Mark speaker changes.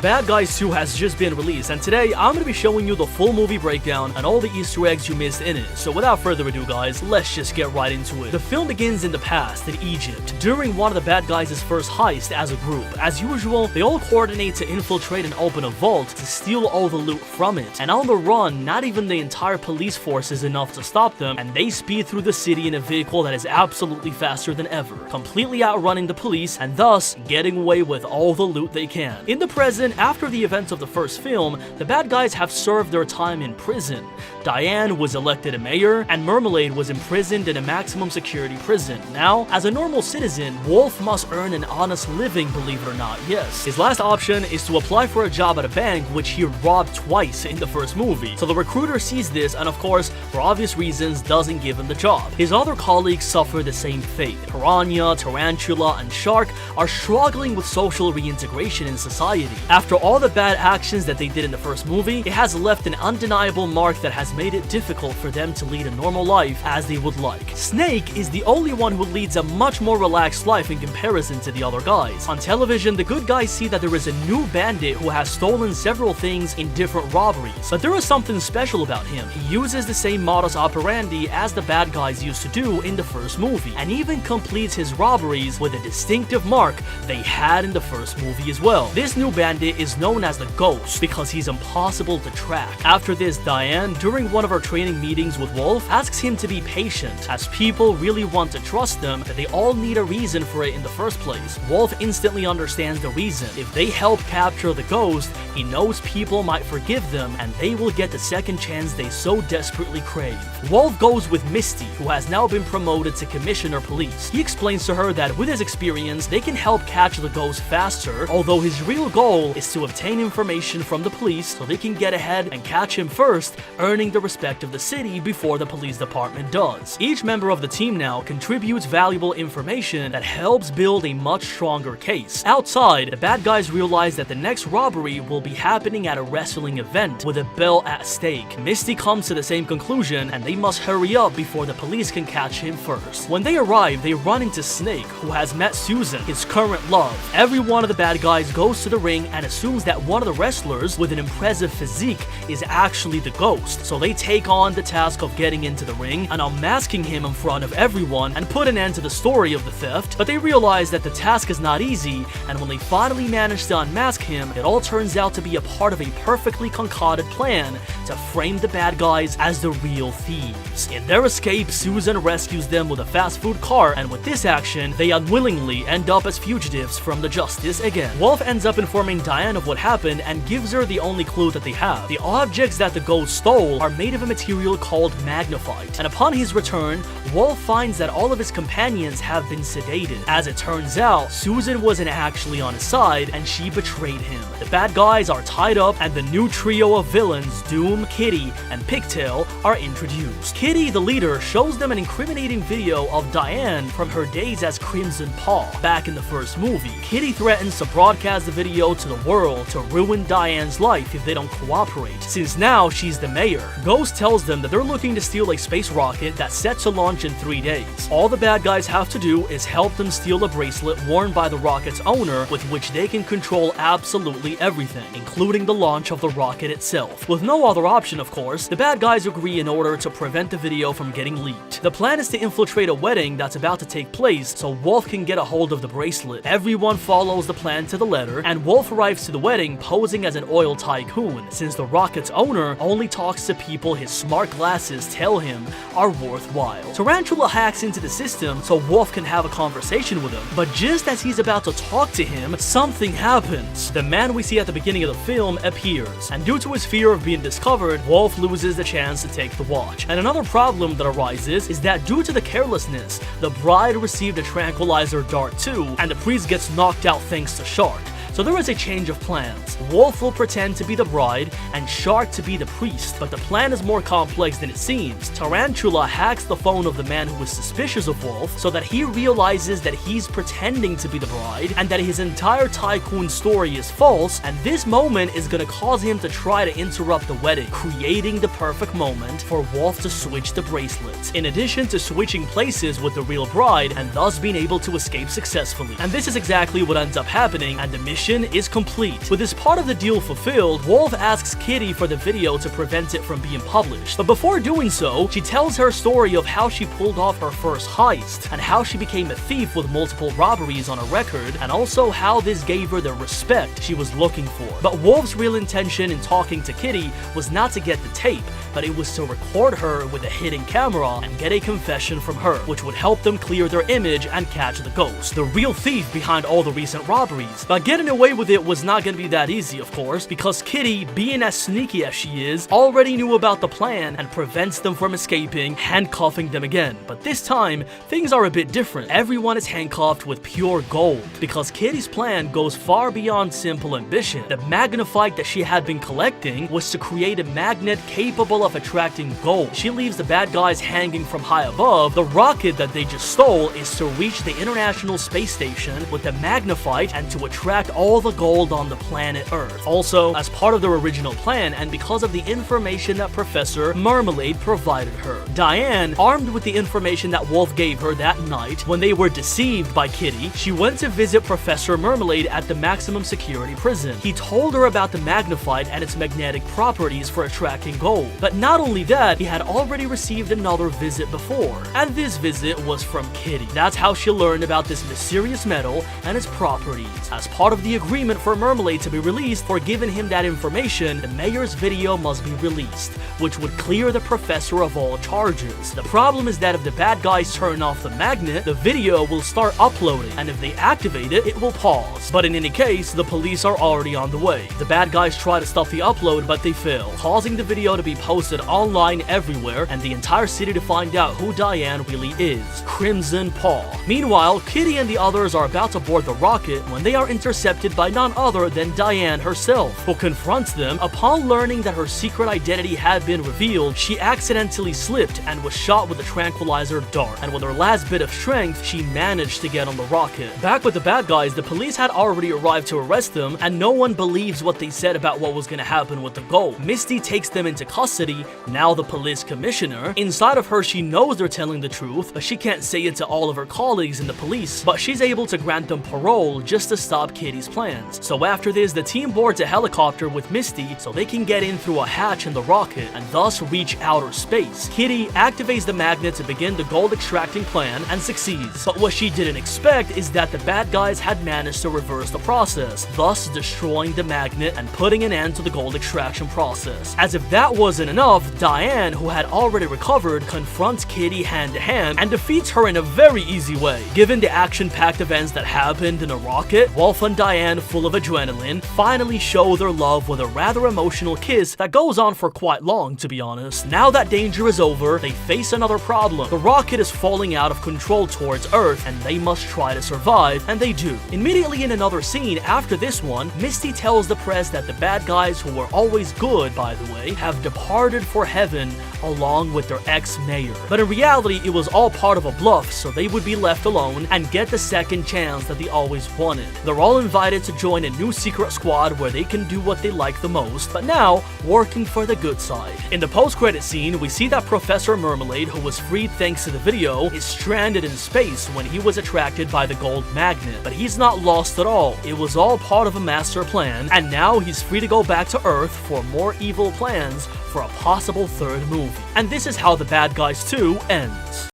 Speaker 1: Bad Guys 2 has just been released, and today I'm going to be showing you the full movie breakdown and all the Easter eggs you missed in it. So without further ado guys, let's just get right into it. The film begins in the past, in Egypt, during one of the bad guys' first heist as a group. As usual, they all coordinate to infiltrate and open a vault to steal all the loot from it. And on the run, not even the entire police force is enough to stop them, and they speed through the city in a vehicle that is absolutely faster than ever, completely outrunning the police and thus getting away with all the loot they can. In the present, after the events of the first film, the bad guys have served their time in prison. Diane was elected a mayor, and Marmalade was imprisoned in a maximum security prison. Now, as a normal citizen, Wolf must earn an honest living, believe it or not, yes. His last option is to apply for a job at a bank, which he robbed twice in the first movie. So the recruiter sees this and of course, for obvious reasons, doesn't give him the job. His other colleagues suffer the same fate. Piranha, Tarantula, and Shark are struggling with social reintegration in society. After all the bad actions that they did in the first movie, it has left an undeniable mark that has made it difficult for them to lead a normal life as they would like. Snake is the only one who leads a much more relaxed life in comparison to the other guys. On television, the good guys see that there is a new bandit who has stolen several things in different robberies, but there is something special about him. He uses the same modus operandi as the bad guys used to do in the first movie, and even completes his robberies with a distinctive mark they had in the first movie as well. This new bandit is known as the Ghost because he's impossible to track. After this, Diane, during one of her training meetings with Wolf, asks him to be patient, as people really want to trust them, but they all need a reason for it in the first place. Wolf instantly understands the reason. If they help capture the Ghost, he knows people might forgive them, and they will get the second chance they so desperately crave. Wolf goes with Misty, who has now been promoted to Commissioner Police. He explains to her that with his experience, they can help catch the Ghost faster, although his real goal is to obtain information from the police so they can get ahead and catch him first, earning the respect of the city before the police department does. Each member of the team now contributes valuable information that helps build a much stronger case. Outside, the bad guys realize that the next robbery will be happening at a wrestling event with a belt at stake. Misty comes to the same conclusion, and they must hurry up before the police can catch him first. When they arrive, they run into Snake, who has met Susan, his current love. Every one of the bad guys goes to the ring and assumes that one of the wrestlers with an impressive physique is actually the Ghost, so they take on the task of getting into the ring and unmasking him in front of everyone and put an end to the story of the theft. But they realize that the task is not easy, and when they finally manage to unmask him, it all turns out to be a part of a perfectly concocted plan to frame the bad guys as the real thieves. In their escape, Susan rescues them with a fast food cart, and with this action, they unwillingly end up as fugitives from the justice again. Wolf ends up informing Diane of what happened and gives her the only clue that they have. The objects that the Ghost stole are made of a material called magnetite, and upon his return, Wolf finds that all of his companions have been sedated. As it turns out, Susan wasn't actually on his side, and she betrayed him. The bad guys are tied up, and the new trio of villains, Doom, Kitty, and Pigtail, are introduced. Kitty, the leader, shows them an incriminating video of Diane from her days as Crimson Paw back in the first movie. Kitty threatens to broadcast the video to the world to ruin Diane's life if they don't cooperate, since now she's the mayor. Ghost tells them that they're looking to steal a space rocket that's set to launch in 3 days. All the bad guys have to do is help them steal a bracelet worn by the rocket's owner, with which they can control absolutely everything, including the launch of the rocket itself. With no other option, of course, the bad guys agree in order to prevent the video from getting leaked. The plan is to infiltrate a wedding that's about to take place so Wolf can get a hold of the bracelet. Everyone follows the plan to the letter, and Wolf arrives to the wedding posing as an oil tycoon, since the rocket's owner only talks to people his smart glasses tell him are worthwhile. Tarantula hacks into the system so Wolf can have a conversation with him, but just as he's about to talk to him, something happens. The man we see at the beginning of the film appears, and due to his fear of being discovered, Wolf loses the chance to take the watch. And another problem that arises is that due to the carelessness, the bride received a tranquilizer dart too, and the priest gets knocked out thanks to Shark. So there is a change of plans. Wolf will pretend to be the bride and Shark to be the priest, but the plan is more complex than it seems. Tarantula hacks the phone of the man who is suspicious of Wolf so that he realizes that he's pretending to be the bride and that his entire tycoon story is false, and this moment is gonna cause him to try to interrupt the wedding, creating the perfect moment for Wolf to switch the bracelets, in addition to switching places with the real bride and thus being able to escape successfully. And this is exactly what ends up happening, and the mission mission is complete. With this part of the deal fulfilled, Wolf asks Kitty for the video to prevent it from being published. But before doing so, she tells her story of how she pulled off her first heist, and how she became a thief with multiple robberies on a record, and also how this gave her the respect she was looking for. But Wolf's real intention in talking to Kitty was not to get the tape, but it was to record her with a hidden camera and get a confession from her, which would help them clear their image and catch the ghost, the real thief behind all the recent robberies. But getting away with it was not going to be that easy, of course, because Kitty, being as sneaky as she is, already knew about the plan and prevents them from escaping, handcuffing them again. But this time, things are a bit different. Everyone is handcuffed with pure gold, because Kitty's plan goes far beyond simple ambition. The magnifite that she had been collecting was to create a magnet capable of attracting gold. She leaves the bad guys hanging from high above. The rocket that they just stole is to reach the International Space Station with the magnifite and to attract all the gold on the planet Earth. Also, as part of their original plan, and because of the information that Professor Marmalade provided her, Diane, armed with the information that Wolf gave her that night when they were deceived by Kitty, she went to visit Professor Marmalade at the maximum security prison. He told her about the magnifite and its magnetic properties for attracting gold. But not only that, he had already received another visit before, and this visit was from Kitty. That's how she learned about this mysterious metal and its properties. As part of the agreement for Marmalade to be released for giving him that information, the mayor's video must be released, which would clear the professor of all charges. The problem is that if the bad guys turn off the magnet, the video will start uploading, and if they activate it, it will pause. But in any case, the police are already on the way. The bad guys try to stop the upload, but they fail, causing the video to be posted online everywhere and the entire city to find out who Diane really is, Crimson Paw. Meanwhile, Kitty and the others are about to board the rocket when they are intercepted by none other than Diane herself, who confronts them. Upon learning that her secret identity had been revealed, she accidentally slipped and was shot with a tranquilizer dart, and with her last bit of strength, she managed to get on the rocket. Back with the bad guys, the police had already arrived to arrest them, and no one believes what they said about what was going to happen with the gold. Misty takes them into custody, now the police commissioner. Inside of her, she knows they're telling the truth, but she can't say it to all of her colleagues in the police, but she's able to grant them parole just to stop Kitty's plans. So after this, the team boards a helicopter with Misty so they can get in through a hatch in the rocket and thus reach outer space. Kitty activates the magnet to begin the gold extracting plan and succeeds, but what she didn't expect is that the bad guys had managed to reverse the process, thus destroying the magnet and putting an end to the gold extraction process. As if that wasn't enough, Diane, who had already recovered, confronts Kitty hand to hand and defeats her in a very easy way. Given the action-packed events that happened in a rocket, Wolf and Diane, full of adrenaline, finally show their love with a rather emotional kiss that goes on for quite long, to be honest. Now that danger is over, they face another problem. The rocket is falling out of control towards Earth, and they must try to survive, and they do. Immediately in another scene after this one, Misty tells the press that the bad guys, who were always good by the way, have departed for heaven along with their ex-mayor. But in reality, it was all part of a bluff, so they would be left alone and get the second chance that they always wanted. They're all invited to join a new secret squad where they can do what they like the most, but now working for the good side. In the post-credit scene, we see that Professor Marmalade, who was freed thanks to the video, is stranded in space when he was attracted by the gold magnet. But he's not lost at all. It was all part of a master plan, and now he's free to go back to Earth for more evil plans for a possible third movie. And this is how The Bad Guys 2 ends.